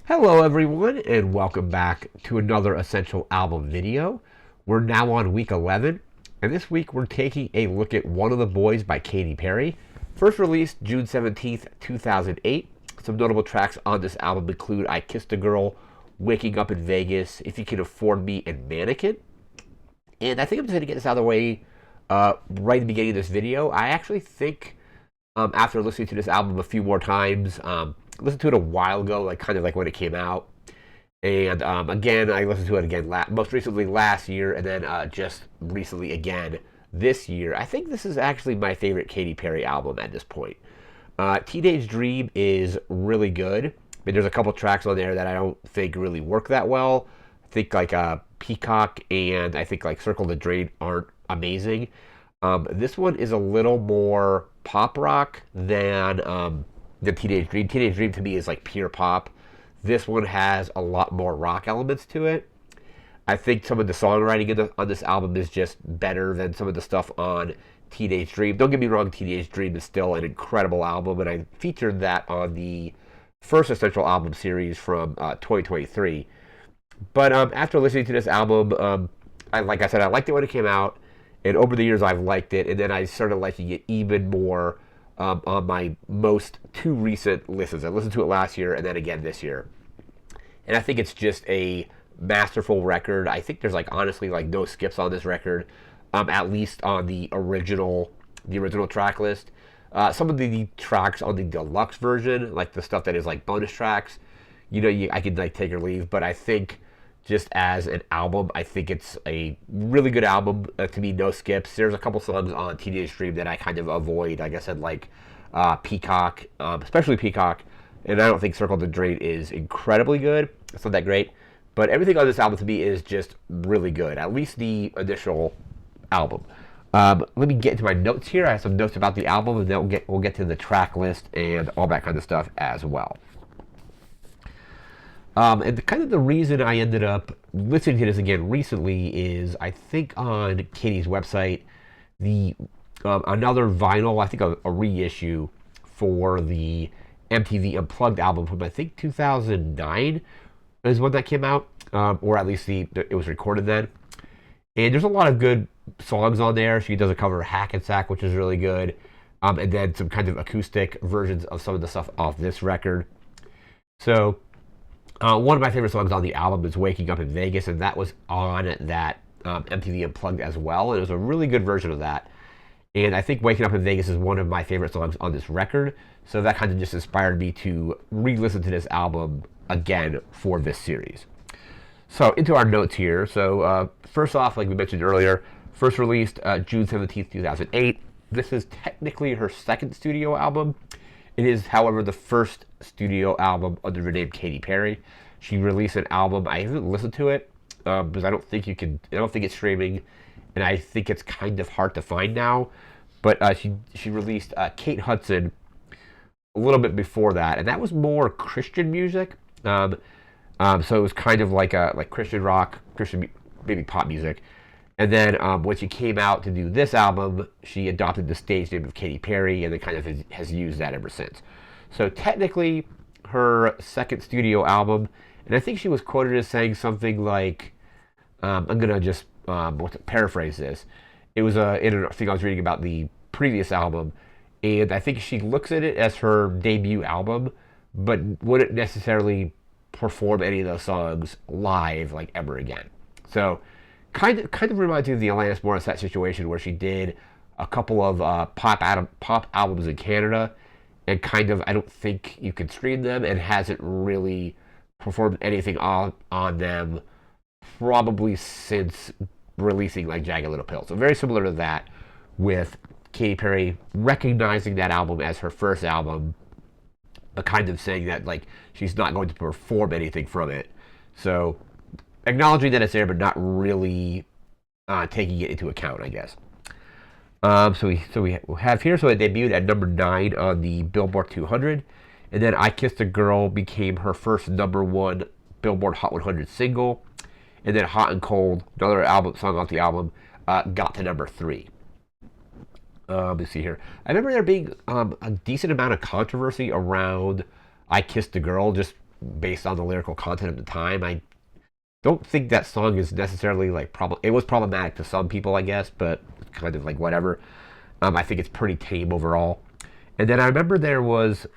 Hello everyone and welcome back to another Essential Album video. We're now on week 11 and this week we're taking a look at One of the Boys by Katy Perry. First released June 17th, 2008. Some notable tracks on this album include I Kissed a Girl, Waking Up in Vegas, If You Can Afford Me, and Mannequin. And I think I'm just going to get this out of the way right at the beginning of this video. I actually think after listening to this album a few more times, listened to it a while ago, like kind of like when it came out. And again, I listened to it again most recently last year, and then just recently again this year. I think this is actually my favorite Katy Perry album at this point. Teenage Dream is really good. I mean, there's a couple tracks on there that I don't think really work that well. I think like Peacock and I think like Circle the Drain aren't amazing. This one is a little more pop rock than Teenage Dream. Teenage Dream to me is like pure pop. This one has a lot more rock elements to it. I think some of the songwriting on this album is just better than some of the stuff on Teenage Dream. Don't get me wrong, Teenage Dream is still an incredible album, and I featured that on the first Essential Album series from 2023. But after listening to this album, like I said, I liked it when it came out, and over the years I've liked it, and then I started liking it even more on my two recent listens. I listened to it last year and then again this year. And I think it's just a masterful record. I think there's like honestly like no skips on this record, at least on the original track list. Some of the tracks on the deluxe version, like the stuff that is like bonus tracks, I could like take or leave. But I think just as an album, I think it's a really good album. To me, no skips. There's a couple songs on Teenage Dream that I kind of avoid. Like I said, like Peacock, especially Peacock. And I don't think Circle the Drain is incredibly good. It's not that great. But everything on this album to me is just really good. At least the initial album. Let me get into my notes here. I have some notes about the album, and then we'll get to the track list and all that kind of stuff as well. And kind of the reason I ended up listening to this again recently is I think on Katy's website, the another vinyl, I think a reissue for the MTV Unplugged album from I think 2009 is when that came out, or at least it was recorded then. And there's a lot of good songs on there. She does a cover of Hackensack, which is really good, and then some kind of acoustic versions of some of the stuff off this record. So one of my favorite songs on the album is Waking Up in Vegas, and that was on that MTV Unplugged as well. And it was a really good version of that. And I think Waking Up in Vegas is one of my favorite songs on this record. So that kind of just inspired me to re-listen to this album again for this series. So into our notes here. So first off, like we mentioned earlier, first released June 17th, 2008. This is technically her second studio album. It is, however, the first studio album under the name Katy Perry. She released an album. I haven't listened to it because I don't think it's streaming, and I think it's kind of hard to find now. But she released Kate Hudson a little bit before that, and that was more Christian music. So it was kind of like Christian rock, Christian maybe pop music. And then when she came out to do this album, she adopted the stage name of Katy Perry, and then kind of has used that ever since. So technically, her second studio album, and I think she was quoted as saying something like, I'm going to just paraphrase this. It was in a thing I was reading about the previous album, and I think she looks at it as her debut album, but wouldn't necessarily perform any of those songs live like ever again. So kind of reminds me of the Alanis Morissette situation where she did a couple of pop albums in Canada, and kind of I don't think you can stream them, and hasn't really performed anything on them probably since releasing like Jagged Little Pill. So very similar to that, with Katy Perry recognizing that album as her first album, but kind of saying that like she's not going to perform anything from it. So acknowledging that it's there, but not really taking it into account, I guess. So we have here. So it debuted at number 9 on the Billboard 200, and then I Kissed a Girl became her first number 1 Billboard Hot 100 single, and then Hot and Cold, another song off the album, got to number 3. Let me see here. I remember there being a decent amount of controversy around I Kissed a Girl, just based on the lyrical content of the time. I don't think that song is necessarily like it was problematic to some people, I guess, but kind of like whatever. I think it's pretty tame overall. And then I remember there was,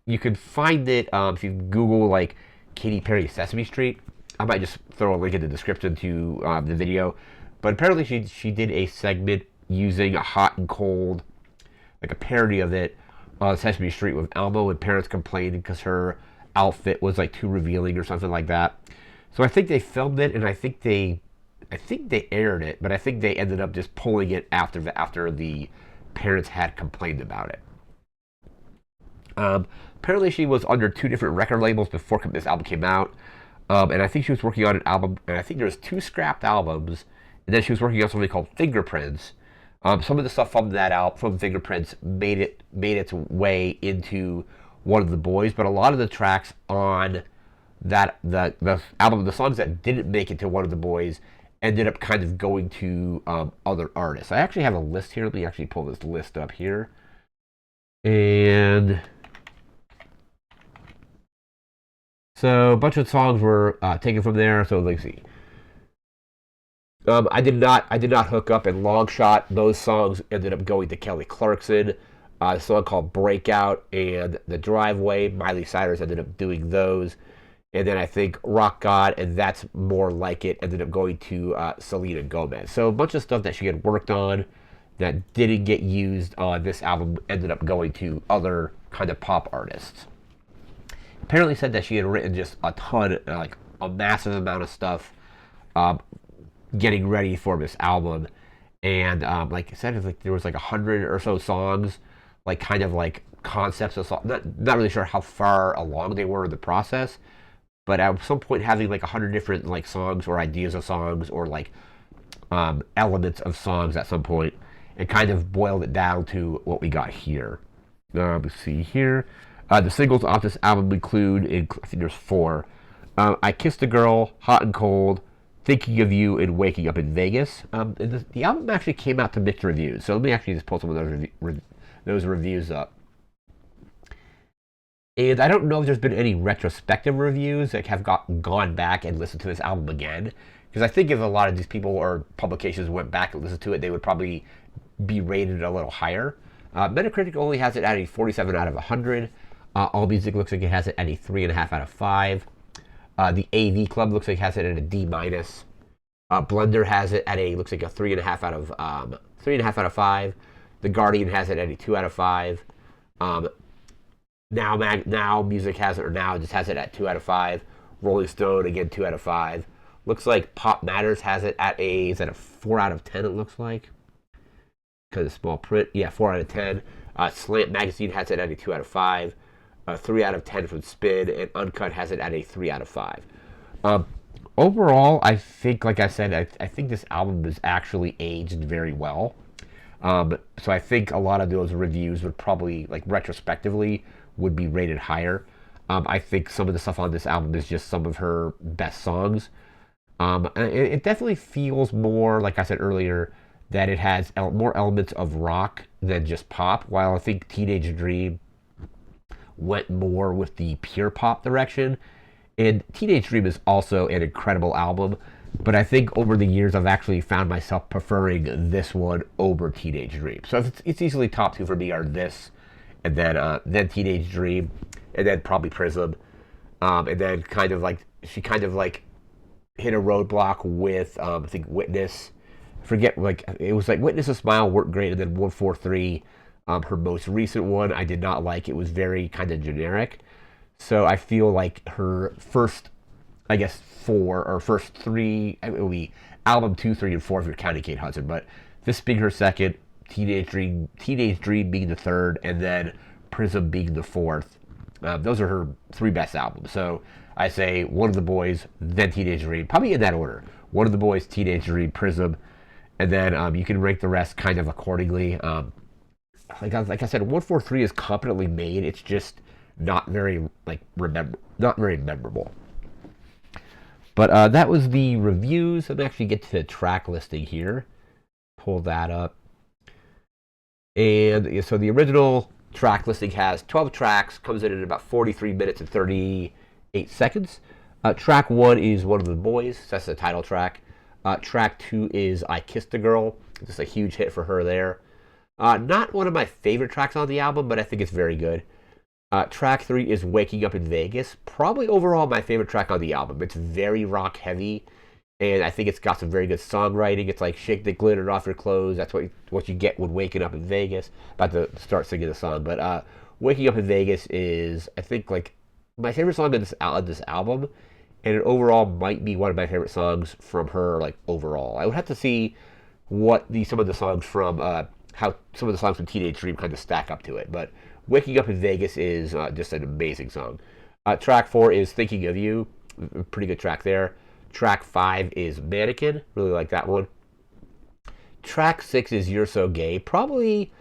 you could find it if you Google like Katy Perry Sesame Street. I might just throw a link in the description to the video. But apparently she did a segment using a hot and cold, like a parody of it on Sesame Street with Elmo, and parents complaining because her outfit was like too revealing or something like that. So I think they filmed it, and I think they aired it, but I think they ended up just pulling it after the parents had complained about it. Apparently, she was under 2 different record labels before this album came out, and I think she was working on an album, and I think there was 2 scrapped albums, and then she was working on something called Fingerprints. Some of the stuff from that out from Fingerprints made its way into One of the Boys, but a lot of the tracks on that the album, the songs that didn't make it to One of the Boys, ended up kind of going to other artists. I actually have a list here. Let me actually pull this list up here, and so a bunch of songs were taken from there. So let's see. I did not hook up and long shot. Those songs ended up going to Kelly Clarkson. A song called Breakout and The Driveway, Miley Cyrus ended up doing those. And then I think Rock God and That's More Like It ended up going to Selena Gomez. So a bunch of stuff that she had worked on that didn't get used on this album ended up going to other kind of pop artists. Apparently said that she had written just a ton, like a massive amount of stuff getting ready for this album. And like I said, like there was like 100 or so songs, like kind of like concepts of songs. Not really sure how far along they were in the process, but at some point having like 100 different like songs or ideas of songs or like elements of songs at some point, and kind of boiled it down to what we got here. Let's see here. The singles off this album include, I think there's 4. I Kissed a Girl, Hot and Cold, Thinking of You, and Waking Up in Vegas. And the album actually came out to mixed reviews, so let me actually just pull some of those reviews up. And I don't know if there's been any retrospective reviews that have gone back and listened to this album again, because I think if a lot of these people or publications went back and listened to it, they would probably be rated a little higher. Metacritic only has it at a 47 out of 100. AllMusic looks like it has it at a 3.5 out of 5. The AV Club looks like it has it at a D-. Blender has it at looks like a 3.5 out of 5. The Guardian has it at a 2 out of 5. Now Music has it, or Now just has it at 2 out of 5. Rolling Stone, again, 2 out of 5. Looks like Pop Matters has it at a 4 out of 10, it looks like. Because of small print. Yeah, 4 out of 10. Slant Magazine has it at a 2 out of 5. 3 out of 10 from Spin, and Uncut has it at a 3 out of 5. Overall, I think, like I said, I think this album is actually aged very well. So I think a lot of those reviews would probably, like retrospectively, would be rated higher. I think some of the stuff on this album is just some of her best songs. It definitely feels more, like I said earlier, that it has more elements of rock than just pop, while I think Teenage Dream went more with the pure pop direction. And Teenage Dream is also an incredible album, but I think over the years I've actually found myself preferring this one over Teenage Dream. So it's easily top 2 for me are this, and then Teenage Dream, and then probably Prism, and then she kind of hit a roadblock with I think Witness. I forget, like it was like Witness a Smile worked great, and then 143. Her most recent one I did not like. It was very kind of generic. So I feel like her first, I guess, 4 or first 3, it would be album 2, 3, and 4 if you're counting Kate Hudson. But this being her second, Teenage Dream being the third, and then Prism being the fourth. Those are her 3 best albums. So I say One of the Boys, then Teenage Dream, probably in that order. One of the Boys, Teenage Dream, Prism, and then you can rank the rest kind of accordingly. Like I said, 143 is competently made. It's just not very not very memorable. But that was the reviews. Let me actually get to the track listing here. Pull that up. And so the original track listing has 12 tracks, comes in at about 43 minutes and 38 8 seconds. Track 1 is One of the Boys. So that's the title track. Track 2 is I Kissed a Girl. Just a huge hit for her there. Not one of my favorite tracks on the album, but I think it's very good. Track 3 is Waking Up in Vegas. Probably overall my favorite track on the album. It's very rock heavy, and I think it's got some very good songwriting. It's like Shake the Glitter Off Your Clothes. That's what you get when Waking Up in Vegas. About to start singing the song, but Waking Up in Vegas is, I think, like my favorite song on this album, and it overall might be one of my favorite songs from her, like overall. I would have to see what some of the songs from how some of the songs from Teenage Dream kind of stack up to it, but Waking Up in Vegas is just an amazing song. Track 4 is Thinking of You. Pretty good track there. Track 5 is Mannequin. Really like that one. Track 6 is You're So Gay. Probably,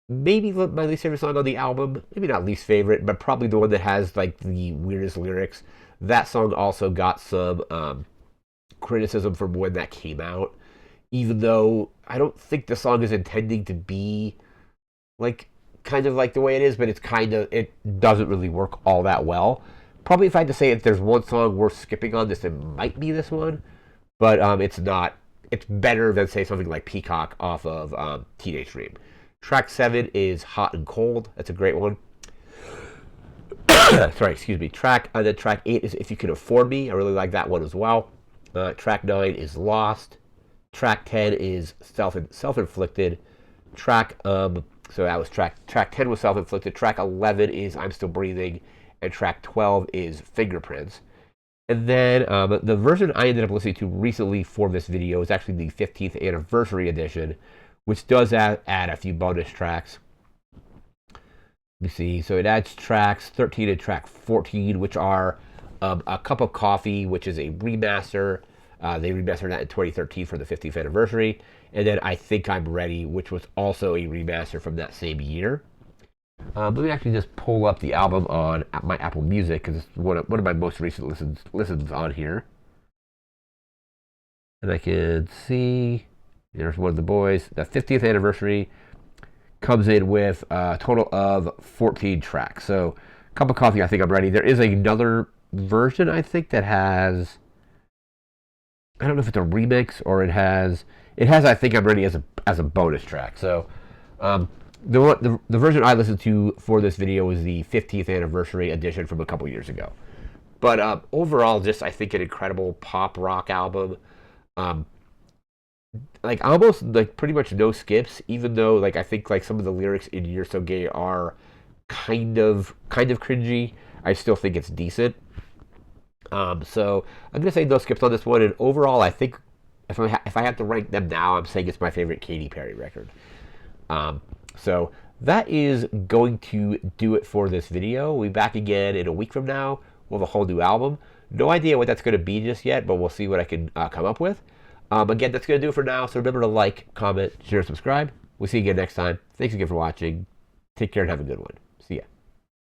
maybe my least favorite song on the album. Maybe not least favorite, but probably the one that has like the weirdest lyrics. That song also got some criticism from when that came out. Even though I don't think the song is intending to be like kind of like the way it is, but it doesn't really work all that well. Probably if I had to say if there's one song worth skipping on this, it might be this one, but it's not. It's better than say something like Peacock off of Teenage Dream. Track 7 is Hot and Cold. That's a great one. Sorry, excuse me. Then track 8 is If You Can Afford Me. I really like that one as well. Track 9 is Lost. Track 10 is Self-Inflicted. So that was track 10 was Self-Inflicted. Track 11 is I'm Still Breathing. And track 12 is Fingerprints. And then the version I ended up listening to recently for this video is actually the 15th anniversary edition, which does add a few bonus tracks. Let me see. So it adds tracks 13 and track 14, which are A Cup of Coffee, which is a remaster. They remastered that in 2013 for the 15th anniversary. And then I Think I'm Ready, which was also a remaster from that same year. Let me actually just pull up the album on my Apple Music, because it's one of my most recent listens on here. And I can see, there's One of the Boys. The 50th anniversary comes in with a total of 14 tracks. So, Cup of Coffee, I Think I'm Ready. There is another version, I think, that has, I don't know if it's a remix or it has I Think I'm Ready as a bonus track. So, the version I listened to for this video was the 50th anniversary edition from a couple years ago. But overall, just I think an incredible pop rock album. Like almost like pretty much no skips, even though like I think like some of the lyrics in You're So Gay are kind of cringy. I still think it's decent. So I'm gonna say no skips on this one, and overall, I think if I have to rank them now, I'm saying it's my favorite Katy Perry record. So that is going to do it for this video. We'll be back again in a week from now. We'll have a whole new album. No idea what that's going to be just yet, but we'll see what I can come up with. Again, that's going to do it for now. So remember to like, comment, share, subscribe. We'll see you again next time. Thanks again for watching. Take care and have a good one.